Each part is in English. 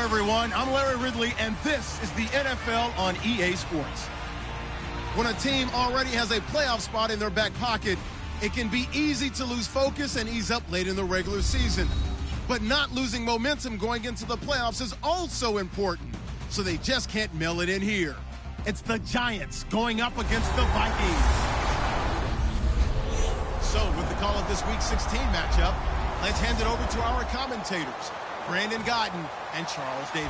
everyone. I'm Larry Ridley, and this is the NFL on EA Sports. When a team already has a playoff spot in their back pocket, it can be easy to lose focus and ease up late in the regular season. But not losing momentum going into the playoffs is also important, so they just can't mail it in here. It's the Giants going up against the Vikings. So, with the call of this Week 16 matchup, let's hand it over to our commentators, Brandon Godden and Charles Davis.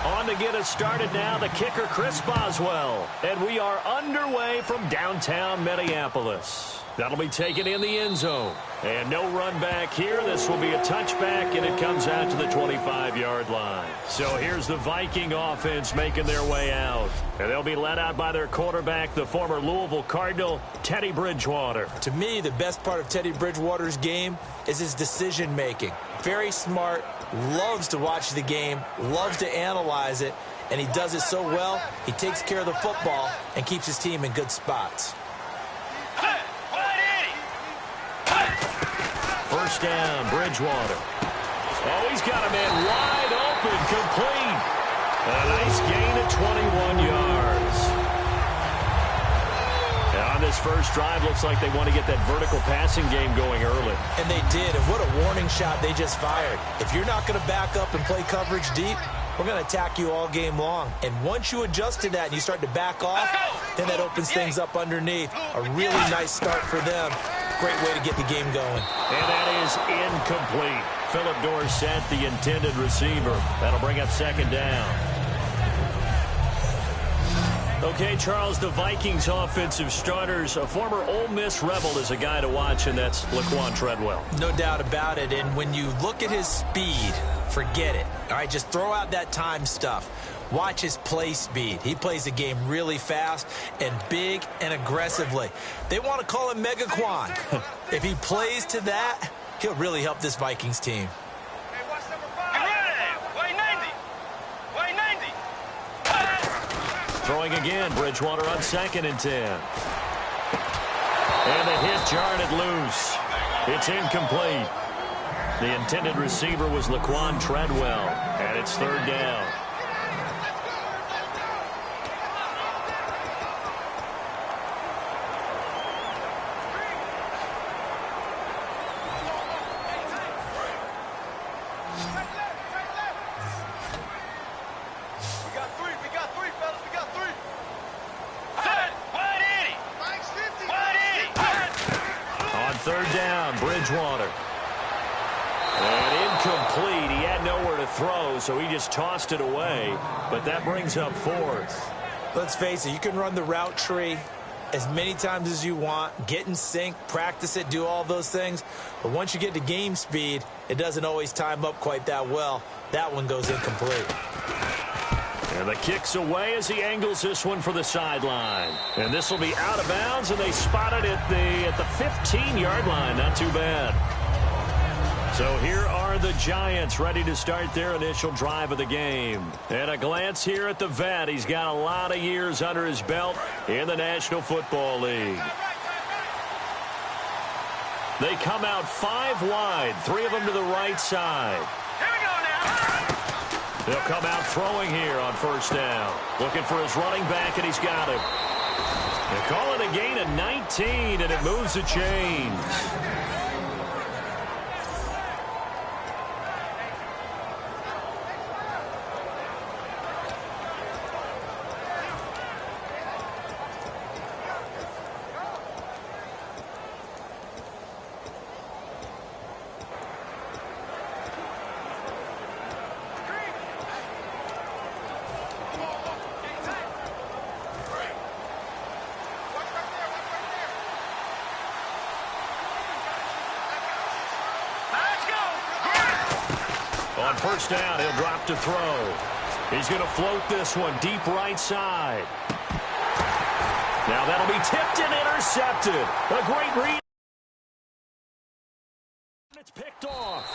On to get us started now, the kicker, Chris Boswell. And we are underway from downtown Minneapolis. That'll be taken in the end zone. And no run back here. This will be a touchback, and it comes out to the 25-yard line. So here's the Viking offense making their way out. And they'll be led out by their quarterback, the former Louisville Cardinal, Teddy Bridgewater. To me, the best part of Teddy Bridgewater's game is his decision-making. Very smart, loves to watch the game, loves to analyze it, and he does it so well, he takes care of the football and keeps his team in good spots. First down, Bridgewater. Oh, he's got a man wide open, complete. A nice gain of 21 yards. And on this first drive, looks like they want to get that vertical passing game going early. And they did, and what a warning shot they just fired. If you're not going to back up and play coverage deep, we're going to attack you all game long. And once you adjust to that and you start to back off, then that opens things up underneath. A really nice start for them. Great way to get the game going. And that is incomplete. Philip Dorsett, the intended receiver. That'll bring up second down. Okay, Charles, the Vikings offensive starters, a former Ole Miss Rebel is a guy to watch, and that's Laquan Treadwell. No doubt about it. And when you look at his speed, forget it. All right, just throw out that time stuff. Watch his play speed. He plays the game really fast and big and aggressively. They want to call him Megaquan. If he plays to that, he'll really help this Vikings team. Throwing again, Bridgewater on 2nd and 10. And the hit jarred it loose. It's incomplete. The intended receiver was Laquan Treadwell, and it's third down. Third down, Bridgewater. And incomplete. He had nowhere to throw, so he just tossed it away. But that brings up 4th. Let's face it, you can run the route tree as many times as you want, get in sync, practice it, do all those things. But once you get to game speed, it doesn't always time up quite that well. That one goes incomplete. And the kick's away as he angles this one for the sideline. And this will be out of bounds, and they spot it at the 15-yard line. Not too bad. So here are the Giants ready to start their initial drive of the game. And a glance here at the vet. He's got a lot of years under his belt in the National Football League. They come out 5 wide, 3 of them to the right side. Here we go now. They'll come out throwing here on first down. Looking for his running back, and he's got him. They call it a gain of 19, and it moves the chains. On first down, he'll drop to throw. He's going to float this one deep right side. Now that'll be tipped and intercepted. A great read. It's picked off.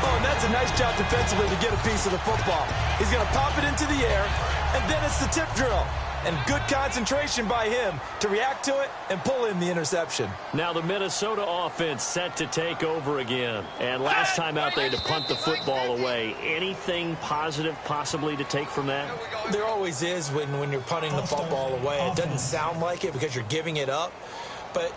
Oh, and that's a nice job defensively to get a piece of the football. He's going to pop it into the air, and then it's the tip drill. and good concentration by him to react to it and pull in the interception. Now the Minnesota offense set to take over again. And last time out there to punt the football away. Anything positive possibly to take from that? There always is when you're punting the football away. It doesn't sound like it because you're giving it up, but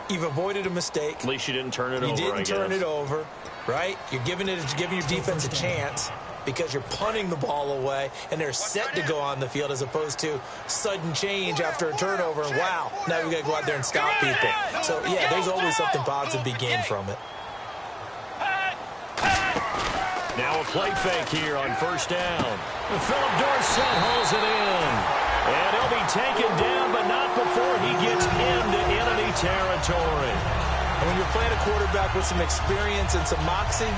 you've avoided a mistake. At least you didn't turn it over, You didn't turn it over, right? You're giving your defense a chance because you're punting the ball away, and they're set to go on the field as opposed to sudden change after a turnover, and wow, now we got to go out there and stop people. So, yeah, there's always something positive to be gained from it. Now a play fake here on first down. Philip Dorsett hauls it in. And he'll be taken down, but not before he gets into enemy territory. And when you're playing a quarterback with some experience and some moxie,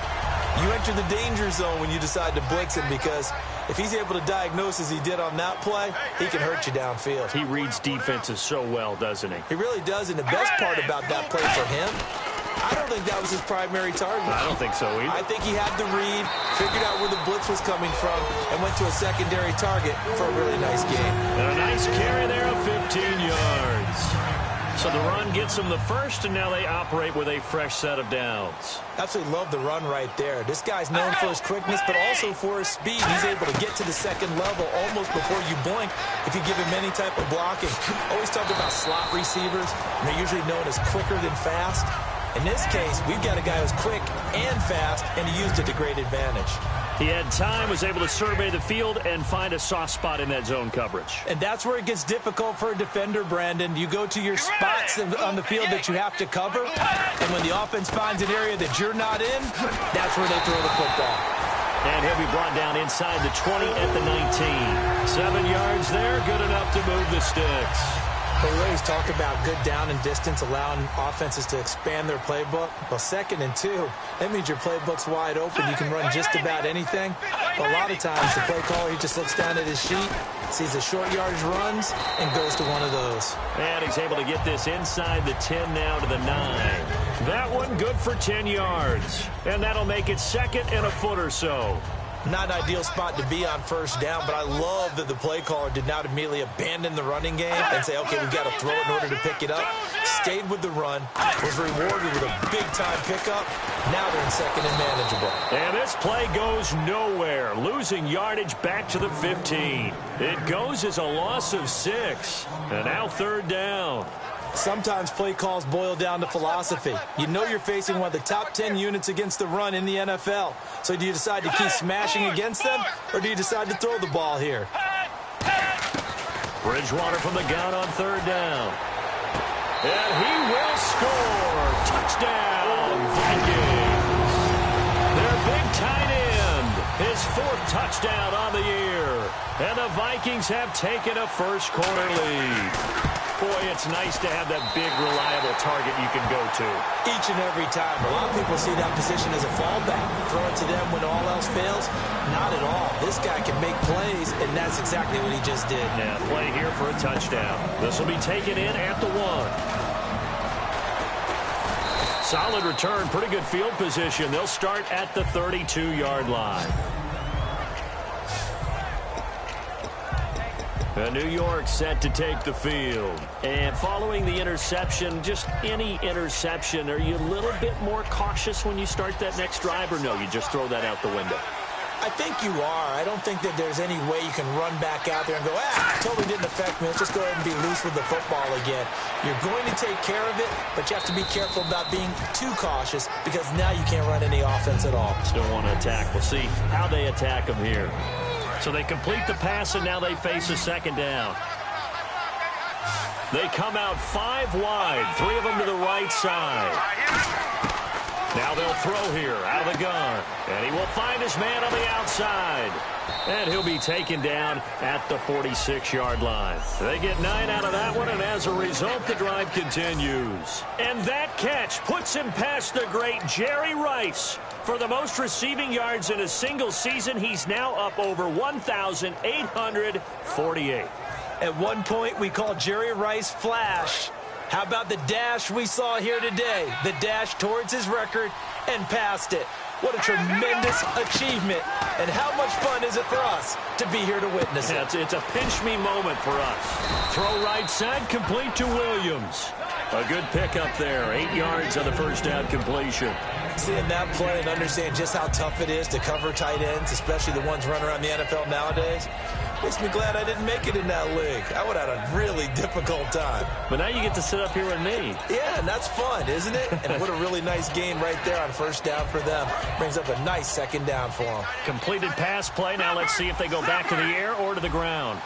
you enter the danger zone when you decide to blitz him, because if he's able to diagnose as he did on that play, he can hurt you downfield. He reads defenses so well, doesn't he? He really does, and the best part about that play for him, I don't think that was his primary target. I don't think so either. I think he had the read, figured out where the blitz was coming from, and went to a secondary target for a really nice game. And a nice carry there of 15 yards. So the run gets them the first, and now they operate with a fresh set of downs. Absolutely love the run right there. This guy's known for his quickness, but also for his speed. He's able to get to the second level almost before you blink if you give him any type of blocking. Always talk about slot receivers, and they're usually known as quicker than fast. In this case, we've got a guy who's quick and fast, and he used it to great advantage. He had time, was able to survey the field and find a soft spot in that zone coverage. And that's where it gets difficult for a defender, Brandon. You go to your spots on the field that you have to cover, and when the offense finds an area that you're not in, that's where they throw the football. And he'll be brought down inside the 20 at the 19. 7 yards there, good enough to move the sticks. We always talk about good down and distance, allowing offenses to expand their playbook. Well, 2nd and 2, that means your playbook's wide open. You can run just about anything. But a lot of times, the play caller, he just looks down at his sheet, sees the short yardage runs, and goes to one of those. And he's able to get this inside the 10 now to the 9. That one good for 10 yards. And that'll make it 2nd and a foot or so. Not an ideal spot to be on first down, but I love that the play caller did not immediately abandon the running game and say, okay, we've got to throw it in order to pick it up. Stayed with the run, was rewarded with a big-time pickup. Now they're in 2nd and manageable. And this play goes nowhere, losing yardage back to the 15. It goes as a loss of 6, and now 3rd down. Sometimes play calls boil down to philosophy. You know you're facing one of the top 10 units against the run in the NFL. So do you decide to keep smashing against them, or do you decide to throw the ball here? Bridgewater from the gun on 3rd down. And he will score. Touchdown, Vikings. Their big tight end, his 4th touchdown on the year. And the Vikings have taken a first quarter lead. Boy, it's nice to have that big, reliable target you can go to. Each and every time. A lot of people see that position as a fallback. Throw it to them when all else fails. Not at all. This guy can make plays, and that's exactly what he just did. Yeah, play here for a touchdown. This will be taken in at the 1. Solid return, pretty good field position. They'll start at the 32-yard line. New York set to take the field. And following the interception, just any interception, are you a little bit more cautious when you start that next drive, or no, you just throw that out the window? I think you are. I don't think that there's any way you can run back out there and go, totally didn't affect me. Let's just go ahead and be loose with the football again. You're going to take care of it, but you have to be careful about being too cautious, because now you can't run any offense at all. Still want to attack. We'll see how they attack them here. So they complete the pass, and now they face a 2nd down. They come out 5 wide, 3 of them to the right side. Now they'll throw here out of the gun, and he will find his man on the outside. And he'll be taken down at the 46-yard line. They get 9 out of that one, and as a result, the drive continues. And that catch puts him past the great Jerry Rice. For the most receiving yards in a single season, he's now up over 1,848. At one point, we called Jerry Rice Flash. How about the dash we saw here today? The dash towards his record and past it. What a tremendous achievement And how much fun is it for us to be here to witness it? It's a pinch-me moment for us. Throw right side, complete to Williams. A good pickup there. 8 yards on the first down completion. Seeing that play and understand just how tough it is to cover tight ends, especially the ones running around the NFL nowadays, makes me glad I didn't make it in that league. I would have had a really difficult time. But now you get to sit up here with me. Yeah, and that's fun, isn't it? And what a really nice game right there on first down for them. Brings up a nice second down for them. Completed pass play. Now let's see if they go back to the air or to the ground.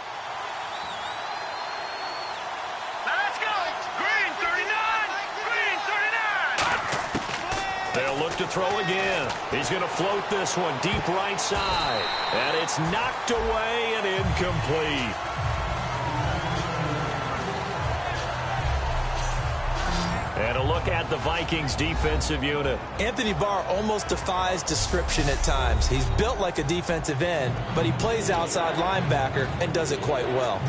They'll look to throw again. He's going to float this one deep right side. And it's knocked away and incomplete. And a look at the Vikings defensive unit. Anthony Barr almost defies description at times. He's built like a defensive end, but he plays outside linebacker and does it quite well.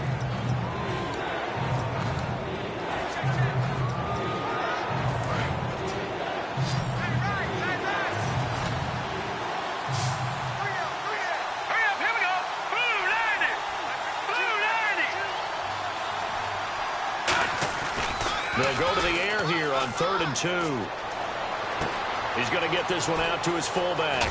They'll go to the air here on 3rd and 2. He's going to get this one out to his fullback.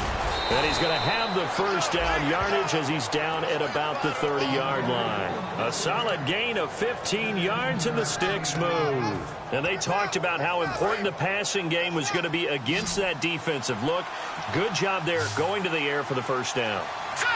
And he's going to have the first down yardage as he's down at about the 30-yard line. A solid gain of 15 yards and the sticks move. And they talked about how important the passing game was going to be against that defensive look. Good job there going to the air for the first down.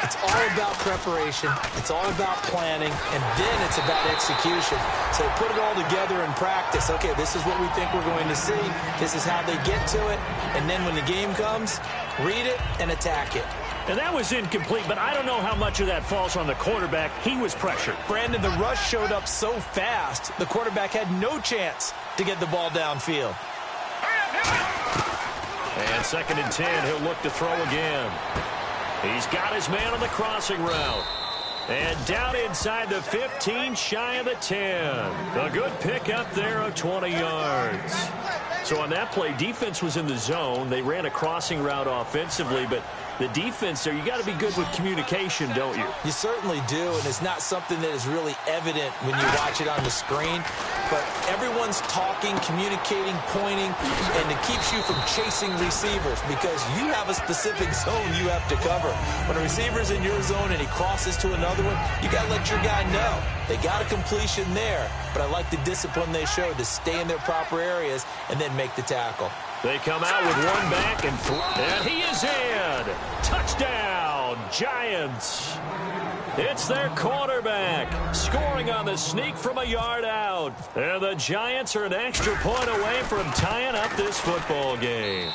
It's all about preparation. It's all about planning. And then it's about execution. So put it all together in practice. Okay, this is what we think we're going to see. This is how they get to it. And then when the game comes, read it and attack it. And that was incomplete, but I don't know how much of that falls on the quarterback. He was pressured. Brandon, the rush showed up so fast, the quarterback had no chance to get the ball downfield. And 2nd and 10, he'll look to throw again. He's got his man on the crossing route. And down inside the 15, shy of the 10. A good pickup there of 20 yards. So on that play, defense was in the zone. They ran a crossing route offensively, but the defense there, you got to be good with communication, don't you? You certainly do, and it's not something that is really evident when you watch it on the screen. But everyone's talking, communicating, pointing, and it keeps you from chasing receivers because you have a specific zone you have to cover. When a receiver's in your zone and he crosses to another one, you got to let your guy know. They got a completion there, but I like the discipline they showed to stay in their proper areas and then make the tackle. They come out with one back, and he is in. Touchdown, Giants. It's their quarterback scoring on the sneak from a yard out. And the Giants are an extra point away from tying up this football game.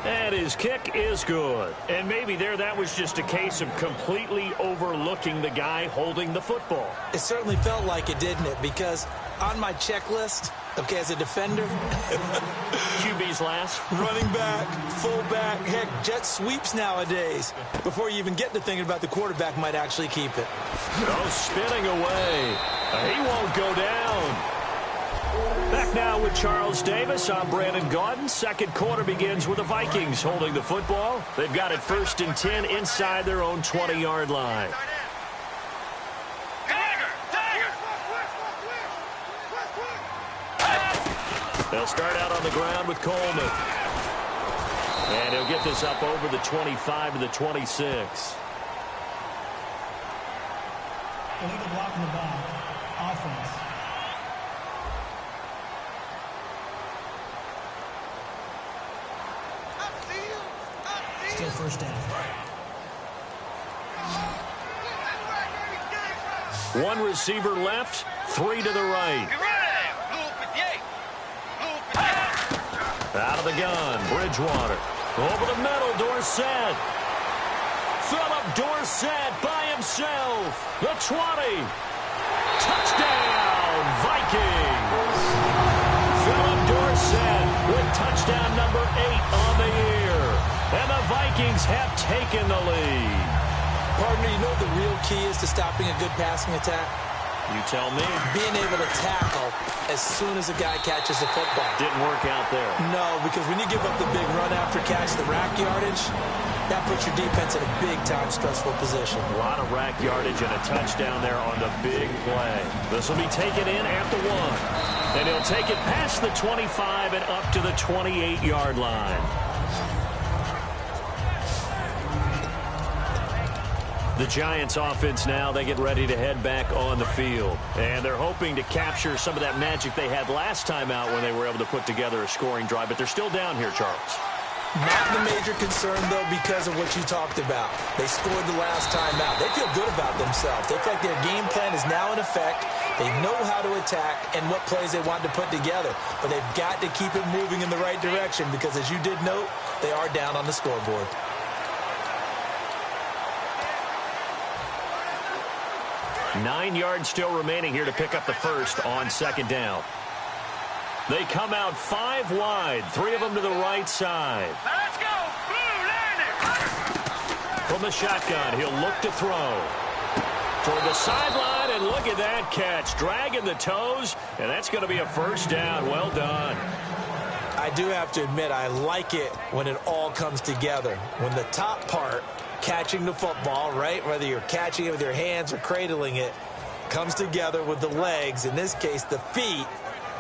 And his kick is good. And maybe that was just a case of completely overlooking the guy holding the football. It certainly felt like it, didn't it? Because on my checklist, okay, as a defender, QB's last. Running back, fullback, heck, jet sweeps nowadays. Before you even get to thinking about the quarterback might actually keep it. Oh, spinning away. He won't go down. Back now with Charles Davis. I'm Brandon Gaudin. Second quarter begins with the Vikings holding the football. They've got it 1st and 10 inside their own 20-yard line. They'll start out on the ground with Coleman. And he'll get this up over the 25 to the 26. Illegal block in the back. Offense. Still first down. One receiver left, 3 to the right. Out of the gun, Bridgewater. Over the middle, Dorsett. Philip Dorsett by himself. The 20. Touchdown, Vikings. Philip Dorsett with touchdown number 8 on the year. And the Vikings have taken the lead. Partner, you know what the real key is to stopping a good passing attack? You tell me. Being able to tackle as soon as a guy catches the football. Didn't work out there. No, because when you give up the big run after catch, the rack yardage, that puts your defense in a big-time stressful position. A lot of rack yardage and a touchdown there on the big play. This will be taken in at the 1. And he'll take it past the 25 and up to the 28-yard line. The Giants offense now, they get ready to head back on the field. And they're hoping to capture some of that magic they had last time out when they were able to put together a scoring drive. But they're still down here, Charles. Not the major concern, though, because of what you talked about. They scored the last time out. They feel good about themselves. They feel like their game plan is now in effect. They know how to attack and what plays they want to put together. But they've got to keep it moving in the right direction because, as you did note, they are down on the scoreboard. Nine yards still remaining here to pick up the first on second down. They come out 5 wide, 3 of them to the right side. Let's go! Blue, land it! From the shotgun, he'll look to throw. Toward the sideline, and look at that catch. Dragging the toes, and that's going to be a first down. Well done. I do have to admit, I like it when it all comes together. When the top part, catching the football, right, whether you're catching it with your hands or cradling it, comes together with the legs, in this case the feet,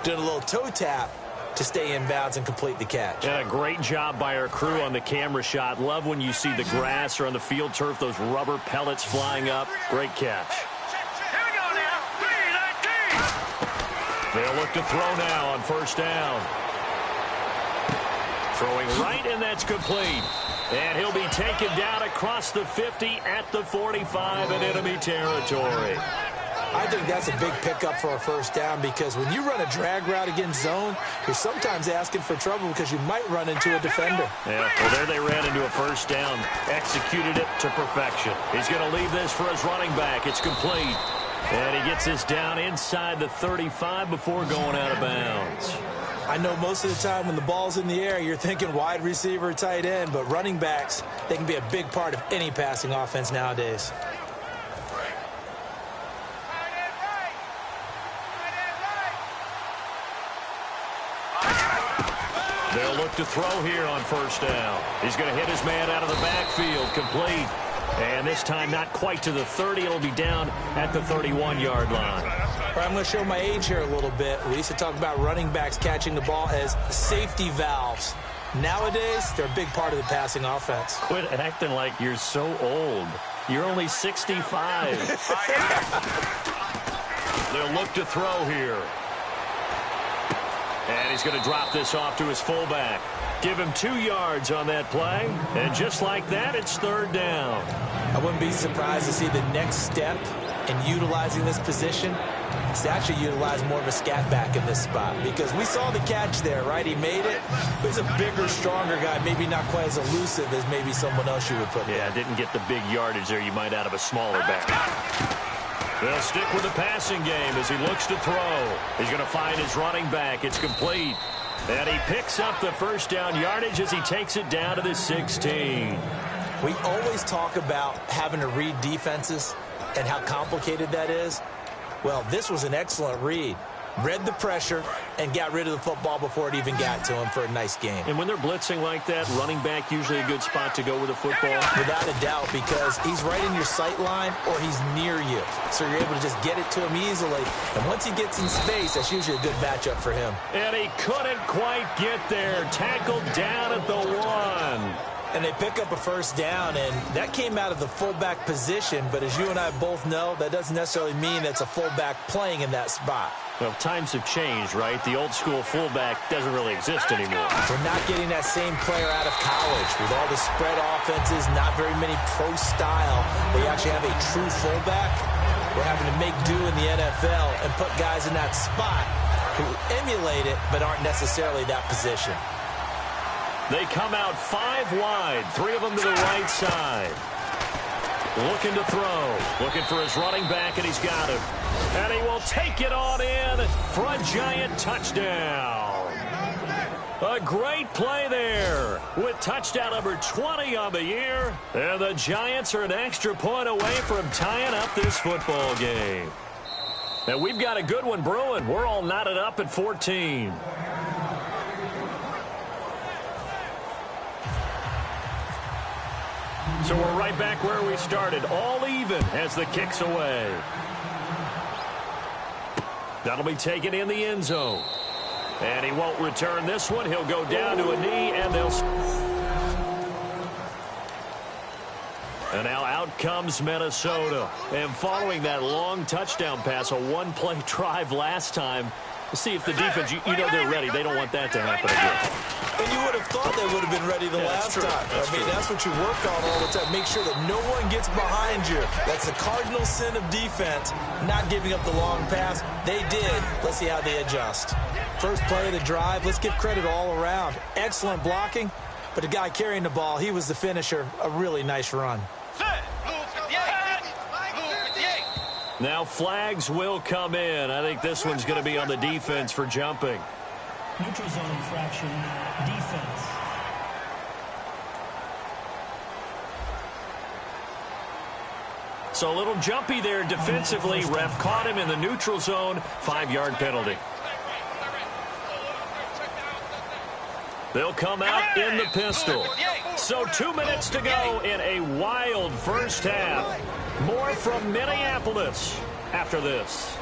doing a little toe tap to stay in bounds and complete the catch. Yeah, great job by our crew on the camera shot. Love when you see the grass or on the field turf, those rubber pellets flying up. Great catch. Here we go now. 3-19. They'll look to throw now on first down. Throwing right, and that's complete. And he'll be taken down across the 50 at the 45 in enemy territory. I think that's a big pickup for a first down because when you run a drag route against zone, you're sometimes asking for trouble because you might run into a defender. Yeah, well, there they ran into a first down. Executed it to perfection. He's going to leave this for his running back. It's complete. And he gets this down inside the 35 before going out of bounds. I know most of the time when the ball's in the air, you're thinking wide receiver, tight end, but running backs, they can be a big part of any passing offense nowadays. They'll look to throw here on first down. He's going to hit his man out of the backfield, complete. And this time not quite to the 30. It'll be down at the 31-yard line. All right, I'm going to show my age here a little bit. We used to talk about running backs catching the ball as safety valves. Nowadays, they're a big part of the passing offense. Quit acting like you're so old. You're only 65. They'll look to throw here. And he's going to drop this off to his fullback. Give him 2 yards on that play. And just like that, it's third down. I wouldn't be surprised to see the next step in utilizing this position is to actually utilize more of a scat back in this spot. Because we saw the catch there, right? He made it. He's a bigger, stronger guy, maybe not quite as elusive as maybe someone else you would put there. Yeah, didn't get the big yardage there you might out of a smaller back. They'll stick with the passing game as he looks to throw. He's going to find his running back. It's complete. And he picks up the first down yardage as he takes it down to the 16. We always talk about having to read defenses and how complicated that is. Well, this was an excellent read. Read the pressure and got rid of the football before it even got to him for a nice game. And when they're blitzing like that, running back usually a good spot to go with the football? Without a doubt, because he's right in your sight line or he's near you. So you're able to just get it to him easily. And once he gets in space, that's usually a good matchup for him. And he couldn't quite get there. Tackled down at the 1. And they pick up a first down, and that came out of the fullback position. But as you and I both know, that doesn't necessarily mean it's a fullback playing in that spot. Well, times have changed, right? The old school fullback doesn't really exist anymore. We're not getting that same player out of college. With all the spread offenses, not very many pro style, where you actually have a true fullback. We're having to make do in the NFL and put guys in that spot who emulate it but aren't necessarily that position. They come out 5 wide, 3 of them to the right side. Looking to throw. Looking for his running back, and he's got him. And he will take it on in for a Giant touchdown. A great play there with touchdown number 20 on the year. And the Giants are an extra point away from tying up this football game. And we've got a good one brewing. We're all knotted up at 14. So we're right back where we started. All even as the kick's away. That'll be taken in the end zone. And he won't return this one. He'll go down to a knee, and they'll... And now out comes Minnesota. And following that long touchdown pass, a one-play drive last time, we'll see if the defense, you know they're ready. They don't want that to happen again. And you would have thought they would have been ready the last time. That's what you work on all the time. Make sure that no one gets behind you. That's the cardinal sin of defense, not giving up the long pass. They did. Let's see how they adjust. First play of the drive, let's give credit all around. Excellent blocking, but the guy carrying the ball, he was the finisher. A really nice run. Now flags will come in. I think this one's going to be on the defense for jumping. Neutral zone infraction, defense. So a little jumpy there defensively. Ref caught him in the neutral zone. 5-yard penalty. They'll come out in the pistol. So 2 minutes to go in a wild first half. More from Minneapolis after this.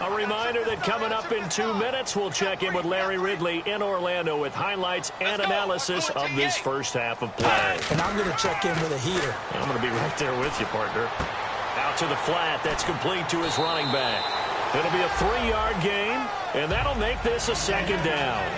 A reminder that coming up in 2 minutes, we'll check in with Larry Ridley in Orlando with highlights and analysis of this first half of play. And I'm going to check in with a heater. I'm going to be right there with you, partner. Out to the flat. That's complete to his running back. It'll be a 3-yard gain, and that'll make this a second down.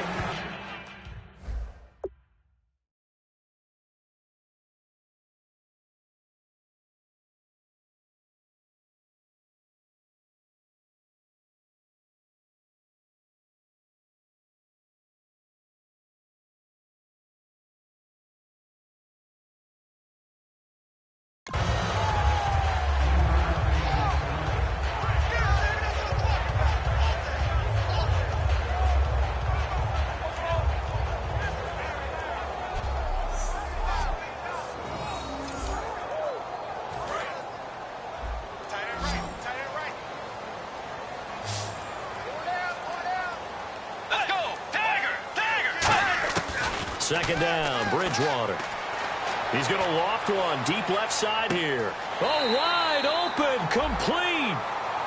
Second down, Bridgewater. He's going to loft one deep left side here. Oh, wide open, complete.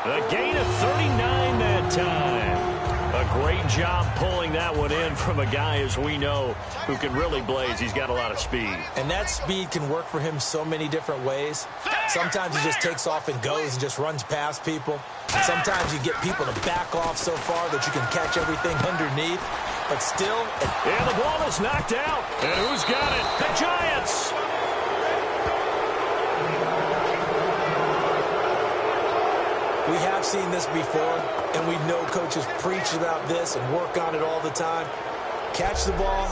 A gain of 39 that time. A great job pulling that one in from a guy, as we know, who can really blaze. He's got a lot of speed. And that speed can work for him so many different ways. Sometimes he just takes off and goes and just runs past people. Sometimes you get people to back off so far that you can catch everything underneath. But still... And the ball is knocked out. And who's got it? The Giants! We have seen this before, and we know coaches preach about this and work on it all the time. Catch the ball.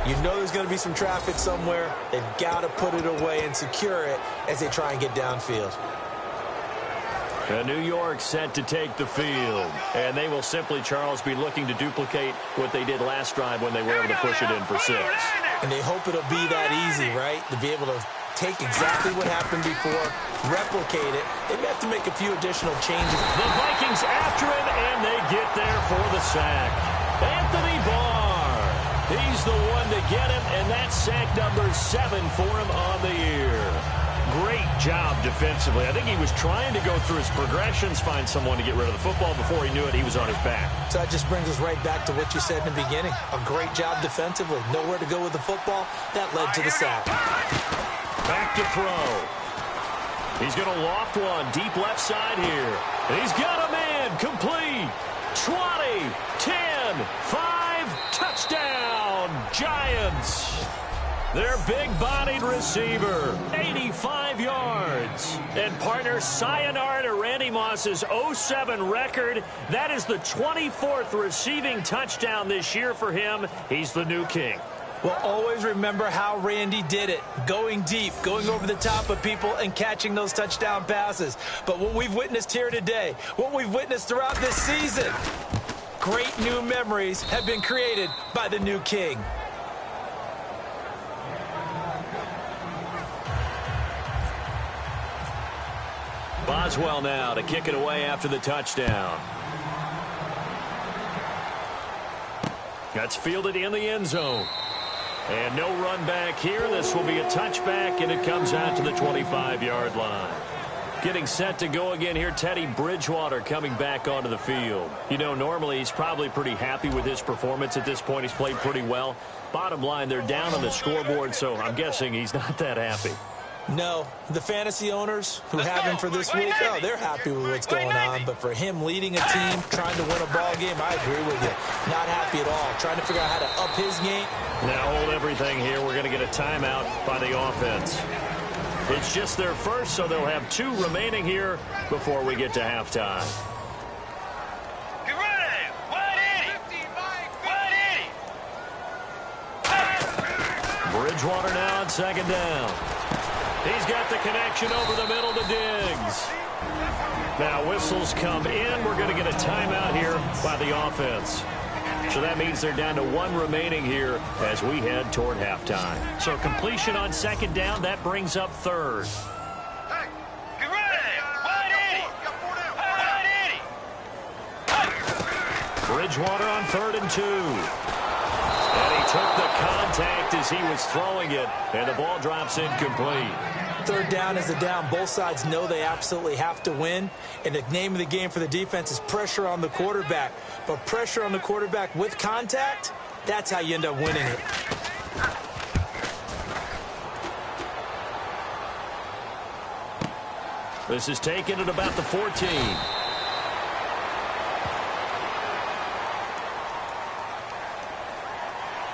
You know there's going to be some traffic somewhere. They've got to put it away and secure it as they try and get downfield. And New York set to take the field. And they will simply, Charles, be looking to duplicate what they did last drive when they were able to push it in for 6. And they hope it'll be that easy, right? To be able to take exactly what happened before, replicate it. They may have to make a few additional changes. The Vikings after him, and they get there for the sack. Anthony Barr. He's the one to get him, and that's sack number 7 for him on the year. Great job defensively. I think he was trying to go through his progressions, find someone to get rid of the football. Before he knew it, he was on his back. So that just brings us right back to what you said in the beginning. A great job defensively. Nowhere to go with the football. That led to the sack. Back to throw. He's going to loft one deep left side here. And he's got a man complete. 20, 10, 5, touchdown, Giants. Their big-bodied receiver, 85 yards. And partner, sayonara to Randy Moss's 0-7 record. That is the 24th receiving touchdown this year for him. He's the new king. Well, always remember how Randy did it. Going deep, going over the top of people, and catching those touchdown passes. But what we've witnessed here today, what we've witnessed throughout this season, great new memories have been created by the new king. Boswell now to kick it away after the touchdown. That's fielded in the end zone. And no run back here. This will be a touchback, and it comes out to the 25-yard line. Getting set to go again here, Teddy Bridgewater coming back onto the field. You know, normally he's probably pretty happy with his performance at this point. He's played pretty well. Bottom line, they're down on the scoreboard, so I'm guessing he's not that happy. No, the fantasy owners who have him for this week, oh, they're happy with what's going on. But for him leading a team, trying to win a ball game, I agree with you. Not happy at all. Trying to figure out how to up his game. Now hold everything here. We're going to get a timeout by the offense. It's just their first, so they'll have 2 remaining here before we get to halftime. Get ready! 180! 180! Bridgewater now on second down. He's got the connection over the middle to Diggs. Now whistles come in. We're going to get a timeout here by the offense. So that means they're down to 1 remaining here as we head toward halftime. So completion on second down, that brings up third. Hey, get ready! 180! 180! Bridgewater on 3rd and 2. And he took the contact as he was throwing it, and the ball drops incomplete. Third down is a down. Both sides know they absolutely have to win. And the name of the game for the defense is pressure on the quarterback. But pressure on the quarterback with contact, that's how you end up winning it. This is taken at about the 14.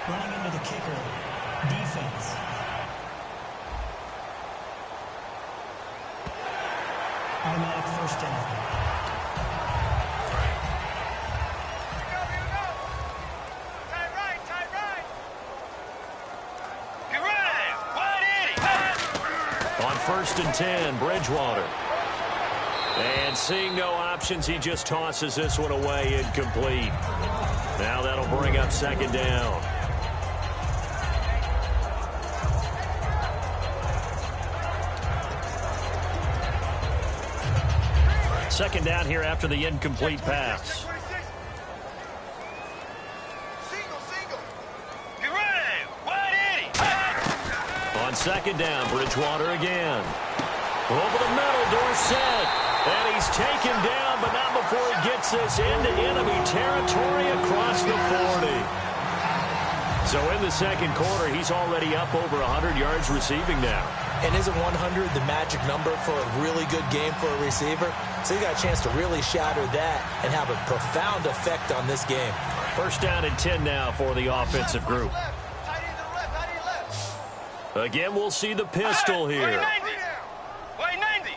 Running into the kicker. Defense. Automatic first down. Tight right! Get ready! 180! On 1st and 10, Bridgewater. And seeing no options, he just tosses this one away, incomplete. Now that'll bring up second down. Second down here after the incomplete pass. Get ready! 180! On second down, Bridgewater again. Over the middle, Dorsett. And he's taken down, but not before he gets this into enemy territory across the 40. So in the second quarter, he's already up over 100 yards receiving now. And isn't 100 the magic number for a really good game for a receiver? So you got a chance to really shatter that and have a profound effect on this game. First down and 10 now for the offensive group. Again, we'll see the pistol here. Wait, 90!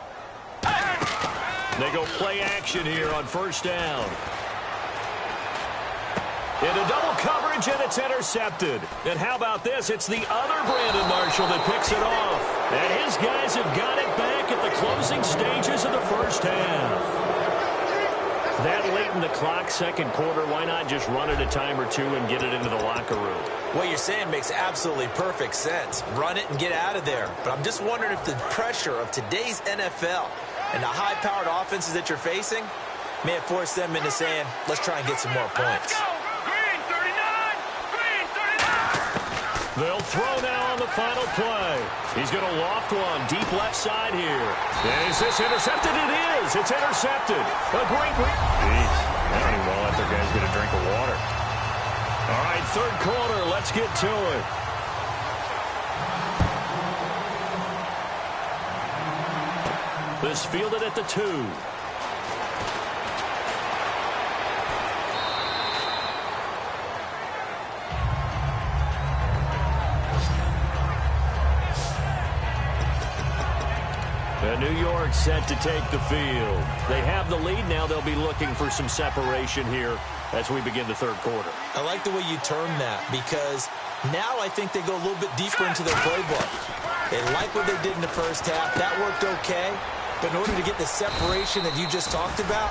They go play action here on first down. Into double coverage, and it's intercepted. And how about this? It's the other Brandon Marshall that picks it off. And his guys have got it back at the closing stages of the first half. That late in the clock, second quarter, why not just run it a time or 2 and get it into the locker room? What you're saying makes absolutely perfect sense. Run it and get out of there. But I'm just wondering if the pressure of today's NFL and the high-powered offenses that you're facing may have forced them into saying, let's try and get some more points. Green 39! Green 39! They'll throw now on the final play. He's going to loft one deep left side here. And is this intercepted? It is. It's intercepted. A great Jeez. I don't even want to let their guys get a drink of water. All right, third quarter. Let's get to it. This fielded at the 2. And New York set to take the field. They have the lead now. They'll be looking for some separation here as we begin the third quarter. I like the way you term that because now I think they go a little bit deeper into their playbook. They like what they did in the first half. That worked okay. But in order to get the separation that you just talked about,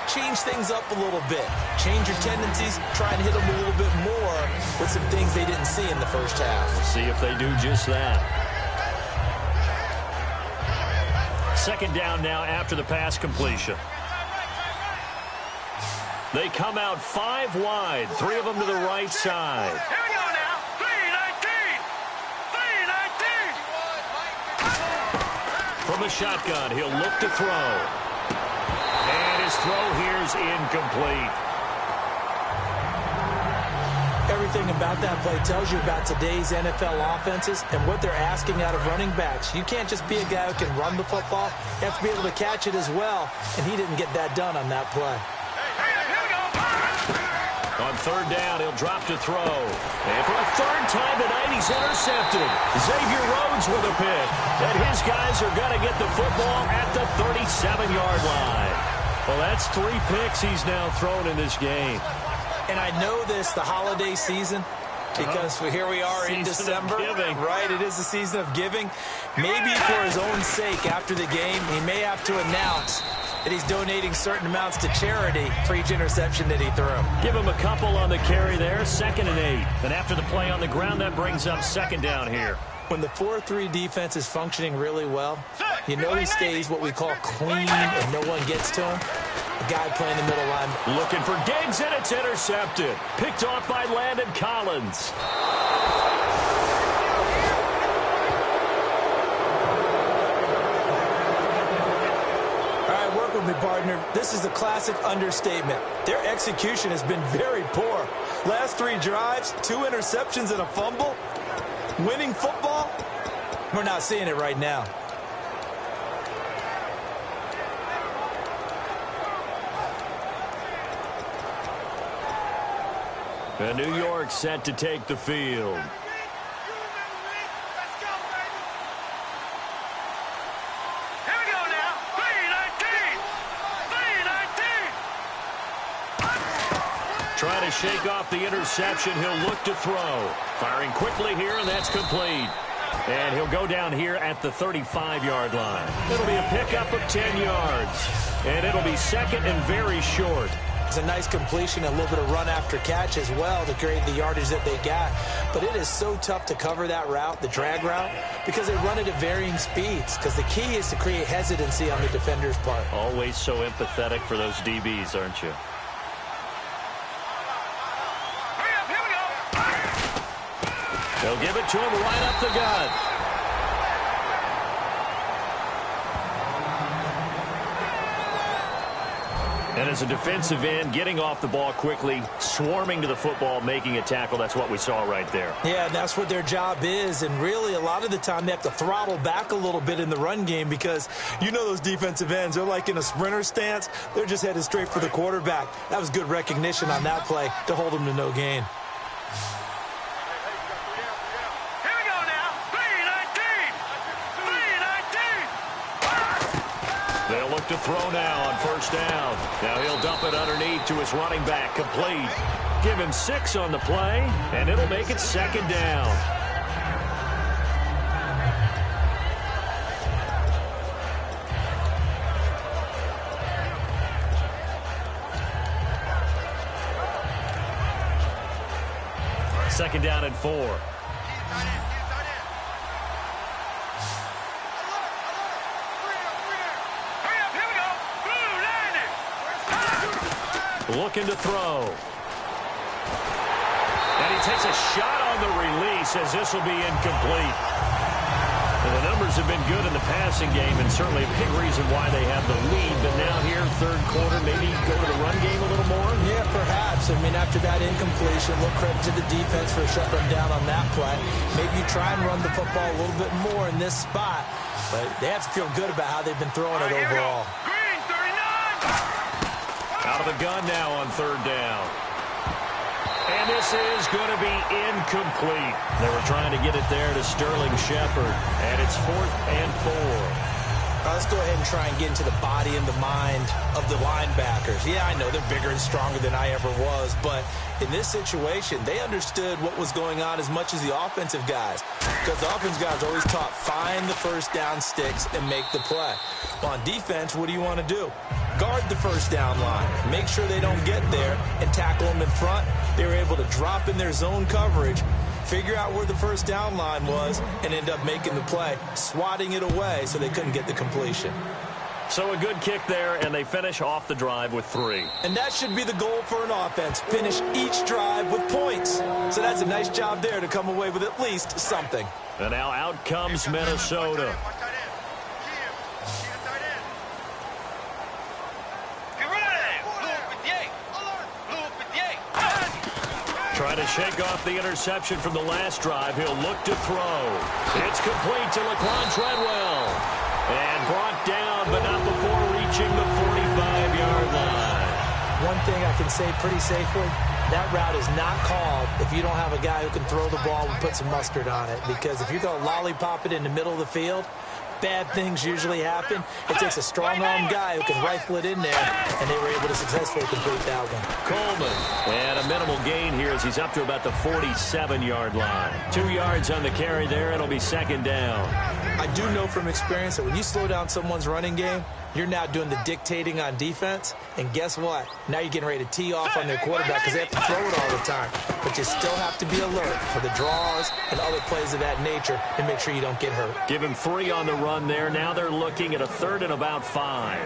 change things up a little bit. Change your tendencies. Try and hit them a little bit more with some things they didn't see in the first half. We'll see if they do just that. Second down now after the pass completion. They come out 5 wide, 3 of them to the right side. Here we go now. 3-19. 3-19. From the shotgun, he'll look to throw. And his throw here's incomplete. Everything about that play tells you about today's NFL offenses and what they're asking out of running backs. You can't just be a guy who can run the football. You have to be able to catch it as well, and he didn't get that done on that play. On third down, he'll drop to throw. And for a third time tonight, he's intercepted. Xavier Rhodes with a pick. And his guys are going to get the football at the 37-yard line. Well, that's 3 picks he's now thrown in this game. And I know this, the holiday season, because here we are in December. Right, it is the season of giving. Maybe for his own sake, after the game, he may have to announce that he's donating certain amounts to charity for each interception that he threw. Give him a couple on the carry there, 2nd and 8. And after the play on the ground, that brings up 2nd down here. When the 4-3 defense is functioning really well, you know he stays what we call clean and no one gets to him. The guy playing the middle line. Looking for Diggs, and it's intercepted. Picked off by Landon Collins. Work with me, partner. This is a classic understatement. Their execution has been very poor. Last 3 drives, 2 interceptions and a fumble. Winning football? We're not seeing it right now. And New York set to take the field. Trying to shake off the interception. He'll look to throw. Firing quickly here, and that's complete. And he'll go down here at the 35-yard line. It'll be a pickup of 10 yards. And it'll be 2nd and very short. It's a nice completion, a little bit of run after catch as well to create the yardage that they got. But it is so tough to cover that route, the drag route, because they run it at varying speeds. Because the key is to create hesitancy on the defender's part. Always so empathetic for those DBs, aren't you? They'll give it to him right up the gut. And as a defensive end, getting off the ball quickly, swarming to the football, making a tackle, that's what we saw right there. Yeah, that's what their job is. And really, a lot of the time, they have to throttle back a little bit in the run game because you know those defensive ends, they're like in a sprinter stance. They're just headed straight for the quarterback. That was good recognition on that play to hold them to no gain. They'll look to throw now on first down. Now he'll dump it underneath to his running back, complete. Give him 6 on the play, and it'll make it 2nd down. Second down and 4. Looking to throw. And he takes a shot on the release as this will be incomplete. And the numbers have been good in the passing game and certainly a big reason why they have the lead. But now here, 3rd quarter, maybe go to the run game a little more? Yeah, perhaps. I mean, after that incompletion, a little credit to the defense for shutting them down on that play. Maybe you try and run the football a little bit more in this spot. But they have to feel good about how they've been throwing it overall. Out of the gun now on 3rd down. And this is going to be incomplete. They were trying to get it there to Sterling Shepard. And it's 4th and 4. Let's go ahead and try and get into the body and the mind of the linebackers. Yeah, I know they're bigger and stronger than I ever was, but in this situation, they understood what was going on as much as the offensive guys. Because the offensive guys are always taught, find the first down sticks and make the play. Well, on defense, what do you want to do? Guard the first down line. Make sure they don't get there and tackle them in front. They were able to drop in their zone coverage, figure out where the first down line was, and end up making the play, swatting it away so they couldn't get the completion. So a good kick there, and they finish off the drive with 3. And that should be the goal for an offense, finish each drive with points. So that's a nice job there to come away with at least something. And now out comes Minnesota. Trying to shake off the interception from the last drive. He'll look to throw. It's complete to Laquan Treadwell. And brought down, but not before reaching the 45-yard line. One thing I can say pretty safely, that route is not called if you don't have a guy who can throw the ball and put some mustard on it. Because if you're going to lollipop it in the middle of the field, bad things usually happen. It takes a strong-armed guy who can rifle it in there, and they were able to successfully complete that one. Coleman, and a minimal gain here as he's up to about the 47-yard line. 2 yards on the carry there. It'll be second down. I do know from experience that when you slow down someone's running game, you're now doing the dictating on defense. And guess what? Now you're getting ready to tee off on their quarterback because they have to throw it all the time. But you still have to be alert for the draws and other plays of that nature and make sure you don't get hurt. Give him 3 on the run there. Now they're looking at a 3rd and about 5.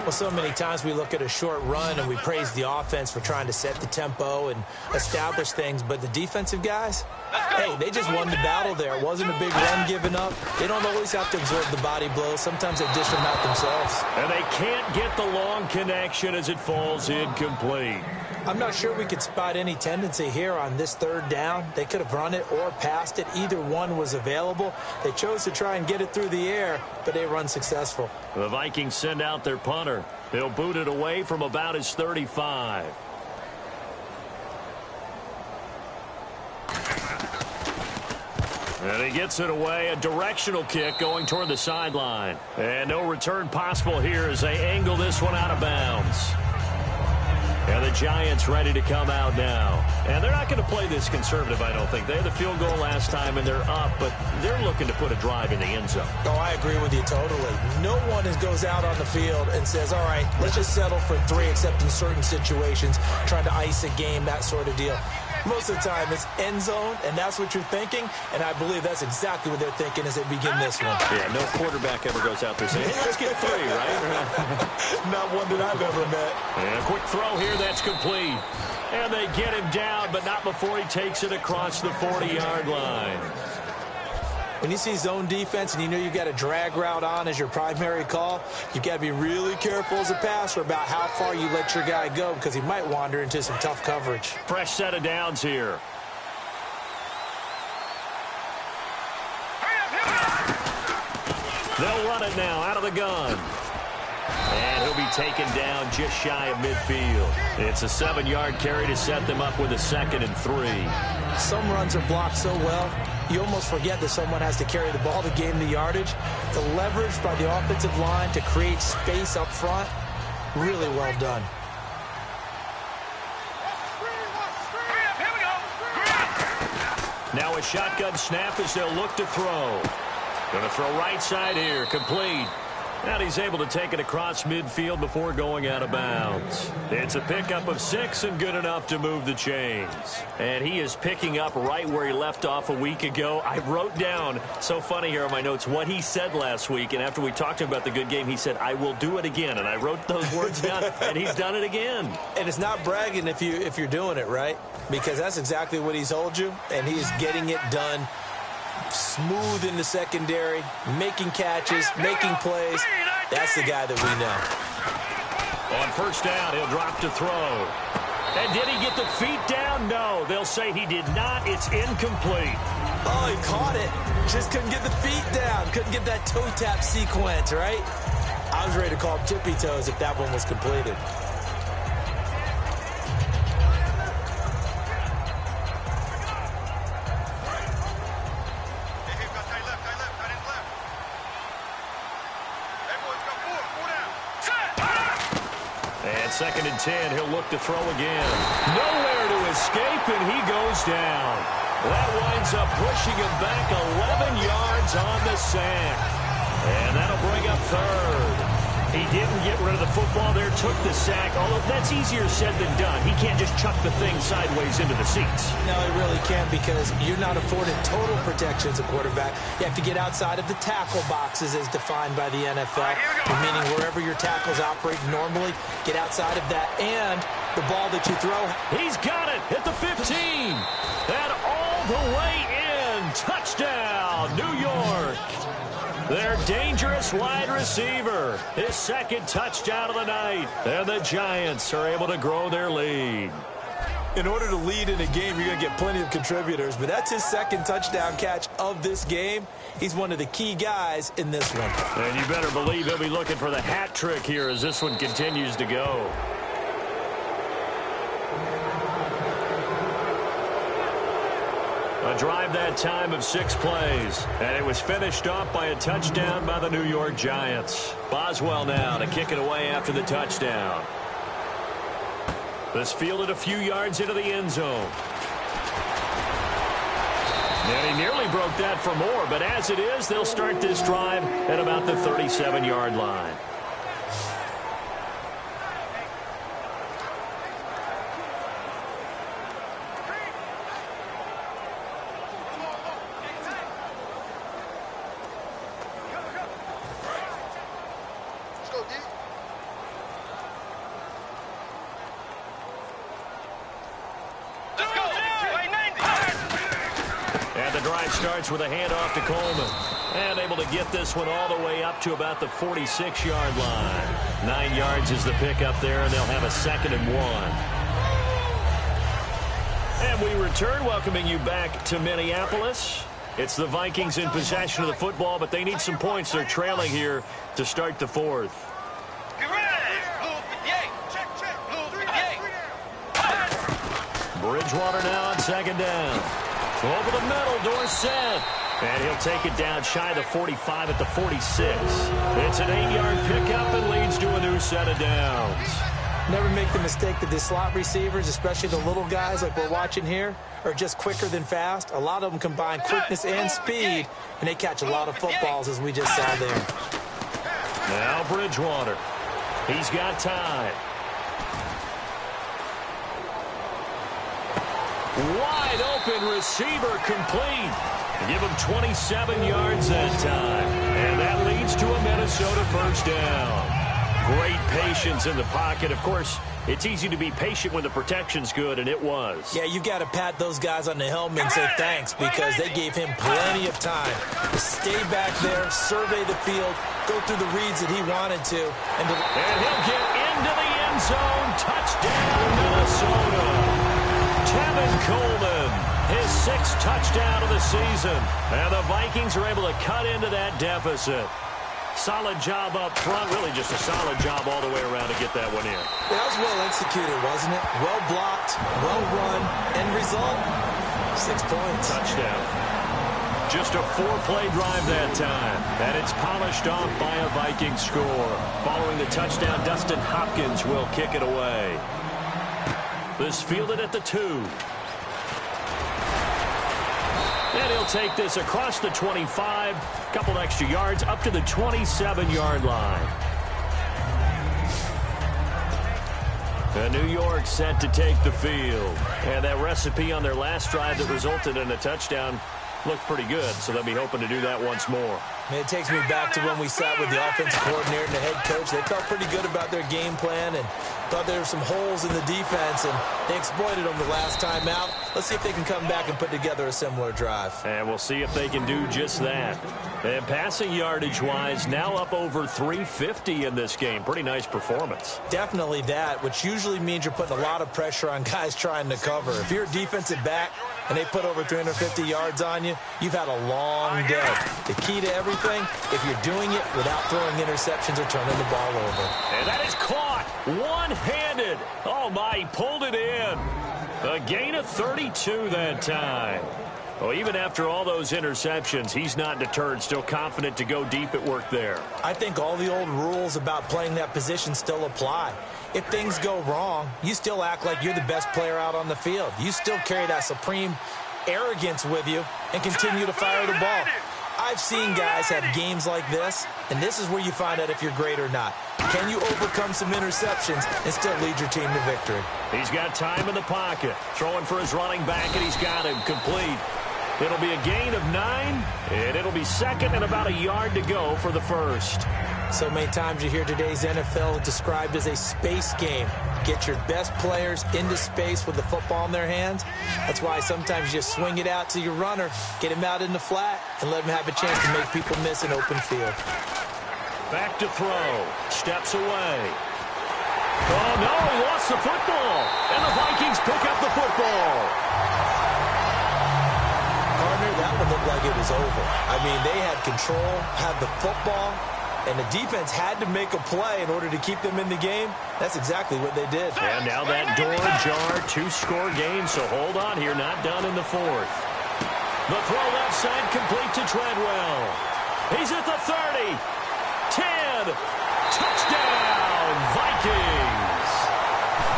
Well, so many times we look at a short run and we praise the offense for trying to set the tempo and establish things. But the defensive guys, hey, they just won the battle there. It wasn't a big run given up. They don't always have to absorb the body blows. Sometimes they dish them out themselves. And they can't get the long connection as it falls incomplete. I'm not sure we could spot any tendency here on this 3rd down. They could have run it or passed it. Either one was available. They chose to try and get it through the air, but they were unsuccessful. The Vikings send out their punter. They'll boot it away from about his 35. And he gets it away, a directional kick going toward the sideline. And no return possible here as they angle this one out of bounds. And the Giants ready to come out now. And they're not going to play this conservative, I don't think. They had the field goal last time, and they're up, but they're looking to put a drive in the end zone. Oh, I agree with you totally. No one goes out on the field and says, all right, let's just settle for 3, except in certain situations, trying to ice a game, that sort of deal. Most of the time, it's end zone, and that's what you're thinking, and I believe that's exactly what they're thinking as they begin this one. Yeah, no quarterback ever goes out there saying, hey, let's get 3, right? Not one that I've ever met. And a quick throw here, that's complete. And they get him down, but not before he takes it across the 40-yard line. When you see zone defense and you know you've got a drag route on as your primary call, you've got to be really careful as a passer about how far you let your guy go because he might wander into some tough coverage. Fresh set of downs here. They'll run it now out of the gun. And he'll be taken down just shy of midfield. It's a 7-yard carry to set them up with a 2nd and 3. Some runs are blocked so well, you almost forget that someone has to carry the ball to gain the yardage. The leverage by the offensive line to create space up front, really well done. Now a shotgun snap as they'll look to throw. Going to throw right side here, complete. And he's able to take it across midfield before going out of bounds. It's a pickup of 6 and good enough to move the chains. And he is picking up right where he left off a week ago. I wrote down, so funny here on my notes, what he said last week. And after we talked about the good game, he said, I will do it again. And I wrote those words down, and he's done it again. And it's not bragging if you're doing it, right? Because that's exactly what he's told you, and he is getting it done. Smooth in the secondary, making catches, making plays. That's the guy that we know. On first down, he'll drop to throw. And did he get the feet down? No, they'll say he did not. It's incomplete. Oh, he caught it. Just couldn't get the feet down. Couldn't get that toe tap sequence, right? I was ready to call him tippy toes if that one was completed. Second and 10, he'll look to throw again. Nowhere to escape, and he goes down. That winds up pushing him back 11 yards on the sack. And that'll bring up 3rd. He didn't get rid of the football there, took the sack, although that's easier said than done. He can't just chuck the thing sideways into the seats. No, he really can't, because you're not afforded total protection as a quarterback. You have to get outside of the tackle boxes as defined by the NFL, meaning wherever your tackles operate normally, get outside of that, and the ball that you throw. He's got it at the 15. And all the way in. Touchdown, New York. Their dangerous wide receiver. His second touchdown of the night. And the Giants are able to grow their lead. In order to lead in a game, you're going to get plenty of contributors, but that's his second touchdown catch of this game. He's one of the key guys in this one. And you better believe he'll be looking for the hat trick here as this one continues to go. A drive that time of 6 plays, and it was finished off by a touchdown by the New York Giants. Boswell now to kick it away after the touchdown. This fielded a few yards into the end zone. And he nearly broke that for more, but as it is, they'll start this drive at about the 37-yard line. Starts with a handoff to Coleman. And able to get this one all the way up to about the 46-yard line. 9 yards is the pickup there, and they'll have a 2nd and 1. And we return, welcoming you back to Minneapolis. It's the Vikings in possession of the football, but they need some points. They're trailing here to start the 4th. Bridgewater now on 2nd down. Over the middle, Dorsett. And he'll take it down shy of the 45 at the 46. It's an 8-yard pickup and leads to a new set of downs. Never make the mistake that the slot receivers, especially the little guys like we're watching here, are just quicker than fast. A lot of them combine quickness and speed, and they catch a lot of footballs, as we just saw there. Now Bridgewater. He's got time. Wide open receiver complete. Give him 27 yards that time. And that leads to a Minnesota first down. Great patience in the pocket. Of course, it's easy to be patient when the protection's good, and it was. Yeah, you got to pat those guys on the helmet and say thanks, because they gave him plenty of time to stay back there, survey the field, go through the reads that he wanted to. And he'll get into the end zone. Touchdown, Minnesota. Tevin Coleman, his 6th touchdown of the season. And the Vikings are able to cut into that deficit. Solid job up front, really just a solid job all the way around to get that one in. That was well executed, wasn't it? Well blocked, well run, end result, 6 points. Touchdown. Just a 4-play drive that time. And it's polished off by a Viking score. Following the touchdown, Dustin Hopkins will kick it away. This fielded at the 2. And he'll take this across the 25. A couple extra yards up to the 27-yard line. And New York set to take the field. And that recipe on their last drive that resulted in a touchdown looked pretty good, so they'll be hoping to do that once more. It takes me back to when we sat with the offensive coordinator and the head coach. They felt pretty good about their game plan and thought there were some holes in the defense, and they exploited them the last time out. Let's see if they can come back and put together a similar drive. And we'll see if they can do just that. And passing yardage-wise, now up over 350 in this game. Pretty nice performance. Definitely that, which usually means you're putting a lot of pressure on guys trying to cover. If you're a defensive back and they put over 350 yards on you, you've had a long day. The key to everything, if you're doing it without throwing interceptions or turning the ball over. And that is caught one-handed. Oh, my, he pulled it in. A gain of 32 that time. Well, even after all those interceptions, he's not deterred, still confident to go deep at work there. I think all the old rules about playing that position still apply. If things go wrong, you still act like you're the best player out on the field. You still carry that supreme arrogance with you and continue to fire the ball. I've seen guys have games like this, and this is where you find out if you're great or not. Can you overcome some interceptions and still lead your team to victory? He's got time in the pocket. Throwing for his running back, and he's got him complete. It'll be a gain of 9, and it'll be second and about a yard to go for the first. So many times you hear today's NFL described as a space game. Get your best players into space with the football in their hands. That's why sometimes you just swing it out to your runner, get him out in the flat, and let him have a chance to make people miss an open field. Back to throw. Steps away. Oh, no, he lost the football. And the Vikings pick up the football. Partner, that one looked like it was over. I mean, they had control, had the football, and the defense had to make a play in order to keep them in the game. That's exactly what they did. And now that door ajar, 2-score game, so hold on here, not done in the fourth. The throw left side complete to Treadwell. He's at the 30. 10. Touchdown, Vikings.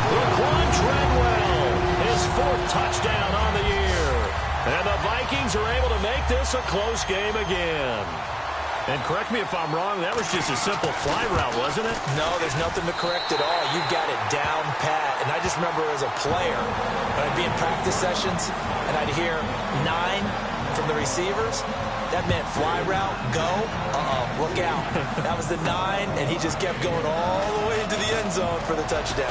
Laquan Treadwell, his 4th touchdown on the year. And the Vikings are able to make this a close game again. And correct me if I'm wrong, that was just a simple fly route, wasn't it? No, there's nothing to correct at all. You've got it down pat. And I just remember as a player, when I'd be in practice sessions, and I'd hear 9 from the receivers, that meant fly route, go, look out. That was the 9, and he just kept going all the way into the end zone for the touchdown.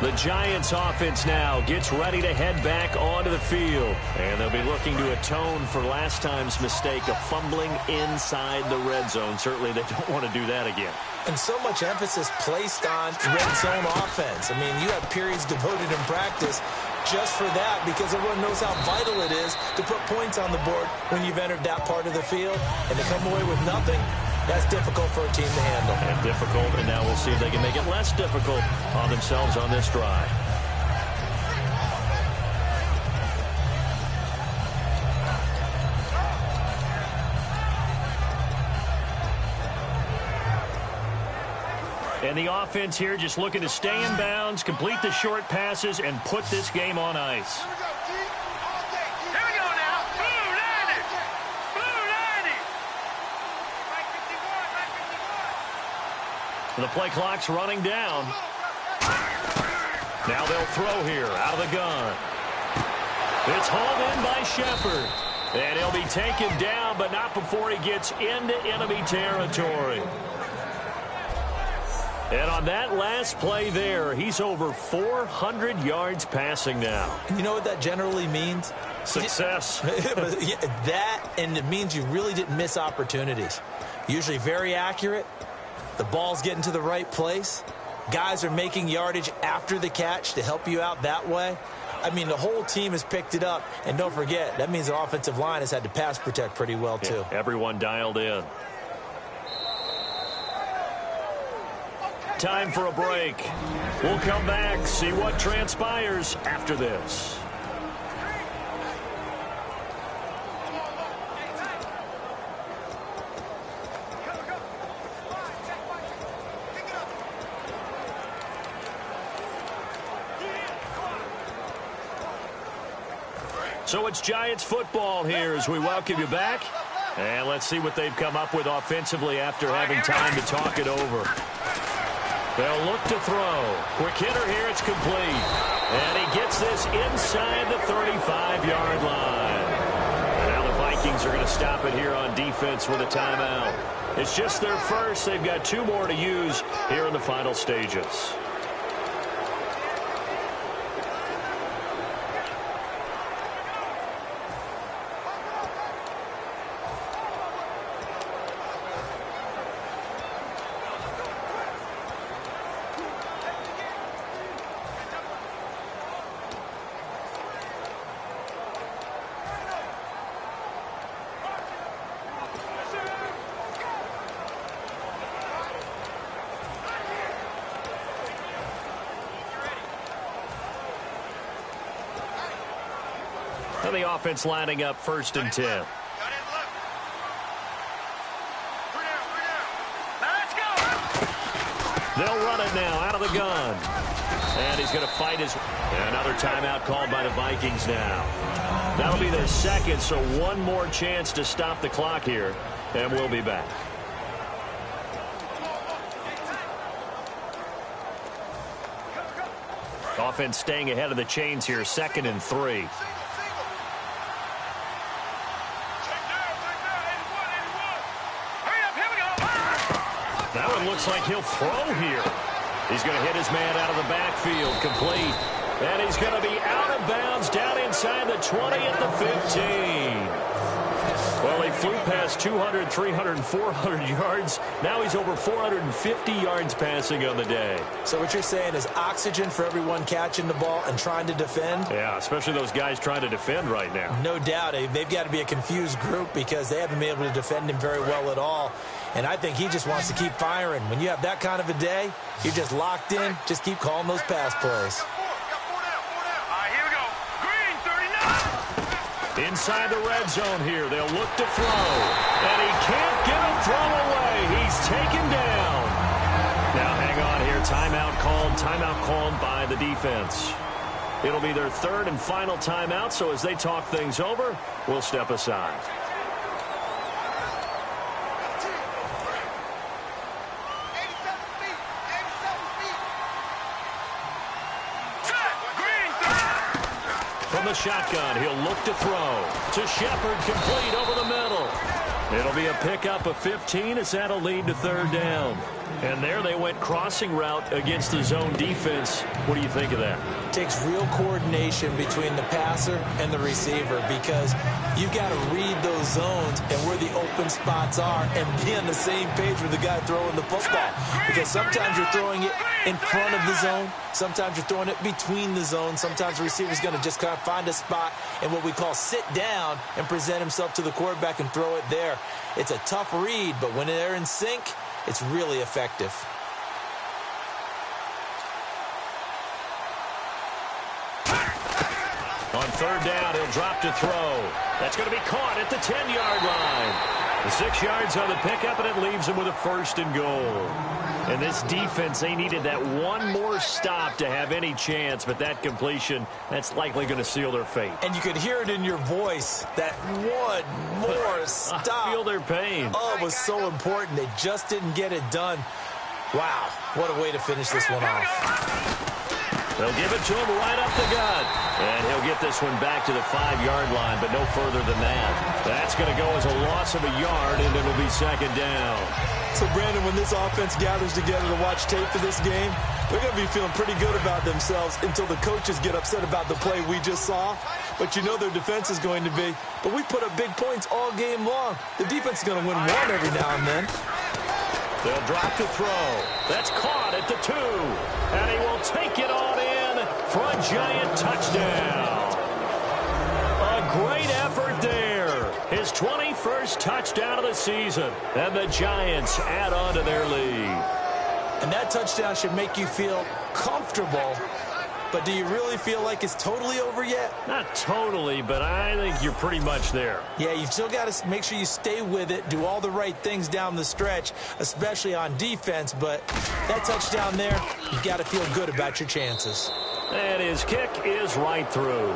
The Giants offense now gets ready to head back onto the field. And they'll be looking to atone for last time's mistake of fumbling inside the red zone. Certainly they don't want to do that again. And so much emphasis placed on red zone offense. I mean, you have periods devoted in practice just for that because everyone knows how vital it is to put points on the board when you've entered that part of the field. And to come away with nothing, that's difficult for a team to handle. And difficult, and now we'll see if they can make it less difficult on themselves on this drive. And the offense here just looking to stay in bounds, complete the short passes, and put this game on ice. Here we go now. Blue 90. Blue 90. Right 51. Right 51. The play clock's running down. Now they'll throw here out of the gun. It's hauled in by Shepard. And he'll be taken down, but not before he gets into enemy territory. And on that last play there, he's over 400 yards passing now. You know what that generally means? Success. That, and it means you really didn't miss opportunities. Usually very accurate. The ball's getting to the right place. Guys are making yardage after the catch to help you out that way. I mean, the whole team has picked it up. And don't forget, that means the offensive line has had to pass protect pretty well, too. Yeah, everyone dialed in. Time for a break. We'll come back, see what transpires after this. So it's Giants football here as we welcome you back. And let's see what they've come up with offensively after having time to talk it over. They'll look to throw. Quick hitter here, it's complete. And he gets this inside the 35-yard line. And now the Vikings are going to stop it here on defense with a timeout. It's just their first. They've got 2 more to use here in the final stages. And the offense lining up 1st and 10. Now let's go. They'll run it now out of the gun. And he's going to fight his... Another timeout called by the Vikings now. That'll be their second, so one more chance to stop the clock here. And we'll be back. Offense staying ahead of the chains here, 2nd and 3. That one looks like he'll throw here. He's going to hit his man out of the backfield, complete. And he's going to be out of bounds down inside the 20 at the 15. Well, he flew past 200, 300, 400 yards. Now he's over 450 yards passing on the day. So what you're saying is oxygen for everyone catching the ball and trying to defend? Yeah, especially those guys trying to defend right now. No doubt. They've got to be a confused group because they haven't been able to defend him very well at all. And I think he just wants to keep firing. When you have that kind of a day, you're just locked in. Just keep calling those pass plays. Inside the red zone here, they'll look to throw. And he can't get a throw away. He's taken down. Now hang on here. Timeout called by the defense. It'll be their 3rd and final timeout, so as they talk things over, we'll step aside. From the shotgun, he'll look to throw. To Shepard, complete over the middle. It'll be a pickup of 15 as that'll lead to 3rd down. And there they went crossing route against the zone defense. What do you think of that? It takes real coordination between the passer and the receiver because you've got to read those zones and where the open spots are and be on the same page with the guy throwing the football. Because sometimes you're throwing it in front of the zone. Sometimes you're throwing it between the zones. Sometimes the receiver's going to just kind of find a spot and what we call sit down and present himself to the quarterback and throw it there. It's a tough read, but when they're in sync, it's really effective. On 3rd down, he'll drop to throw. That's going to be caught at the 10-yard line. The 6 yards on the pickup, and it leaves him with a 1st and goal. And this defense, they needed that one more stop to have any chance, but that completion, that's likely going to seal their fate. And you could hear it in your voice, that one more stop. I feel their pain. Oh, it was so important. They just didn't get it done. Wow, what a way to finish this one off. They'll give it to him right up the gut. And he'll get this one back to the 5-yard line, but no further than that. That's going to go as a loss of a yard, and it'll be 2nd down. So, Brandon, when this offense gathers together to watch tape for this game, they're going to be feeling pretty good about themselves until the coaches get upset about the play we just saw. But you know their defense is going to be. But we put up big points all game long. The defense is going to win one every now and then. They'll drop to throw. That's caught at the 2. And he will take it on in for a giant touchdown. A great effort there. His 21st touchdown of the season. And the Giants add on to their lead. And that touchdown should make you feel comfortable. But do you really feel like it's totally over yet? Not totally, but I think you're pretty much there. Yeah, you've still got to make sure you stay with it, do all the right things down the stretch, especially on defense. But that touchdown there, you've got to feel good about your chances. And his kick is right through.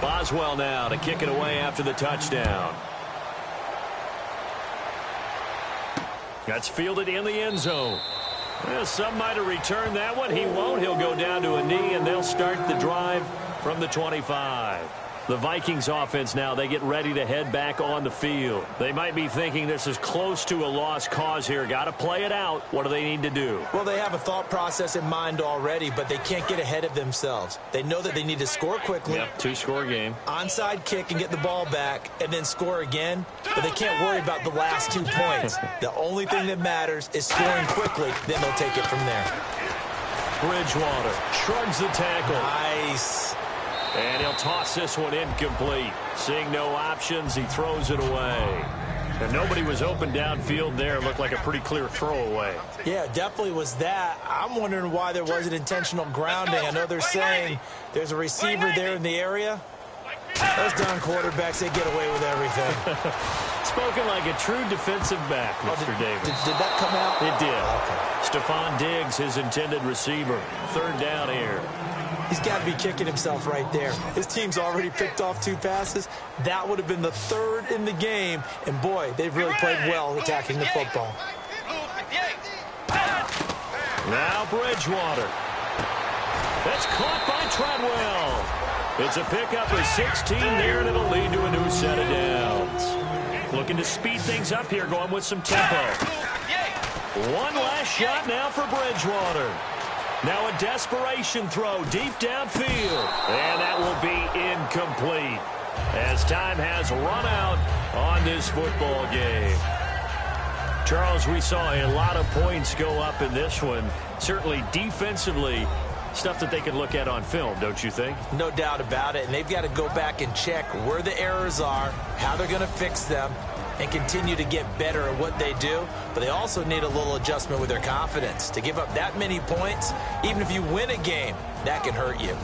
Boswell now to kick it away after the touchdown. That's fielded in the end zone. Well, some might have returned that one. He won't. He'll go down to a knee, and they'll start the drive from the 25. The Vikings offense now, they get ready to head back on the field. They might be thinking this is close to a lost cause here. Got to play it out. What do they need to do? Well, they have a thought process in mind already, but they can't get ahead of themselves. They know that they need to score quickly. Yep, 2-score game. Onside kick and get the ball back and then score again, but they can't worry about the last 2 points. The only thing that matters is scoring quickly, then they'll take it from there. Bridgewater shrugs the tackle. Nice. And he'll toss this one incomplete. Seeing no options, he throws it away. And nobody was open downfield there. Looked like a pretty clear throwaway. Yeah, definitely was that. I'm wondering why there wasn't intentional grounding. I know they're saying there's a receiver there in the area. Those darn quarterbacks, they get away with everything. Spoken like a true defensive back, Mr. Davis. Did that come out? It did. Okay. Stephon Diggs, his intended receiver. 3rd down here. He's got to be kicking himself right there. His team's already picked off 2 passes. That would have been the 3rd in the game. And, boy, they've really played well attacking the football. Now Bridgewater. That's caught by Treadwell. It's a pickup of 16 there, and it'll lead to a new set of downs. Looking to speed things up here, going with some tempo. One last shot now for Bridgewater. Now a desperation throw deep downfield. And that will be incomplete as time has run out on this football game. Charles, we saw a lot of points go up in this one. Certainly defensively, stuff that they can look at on film, don't you think? No doubt about it. And they've got to go back and check where the errors are, how they're going to fix them, and continue to get better at what they do. But they also need a little adjustment with their confidence. To give up that many points, even if you win a game, that can hurt you.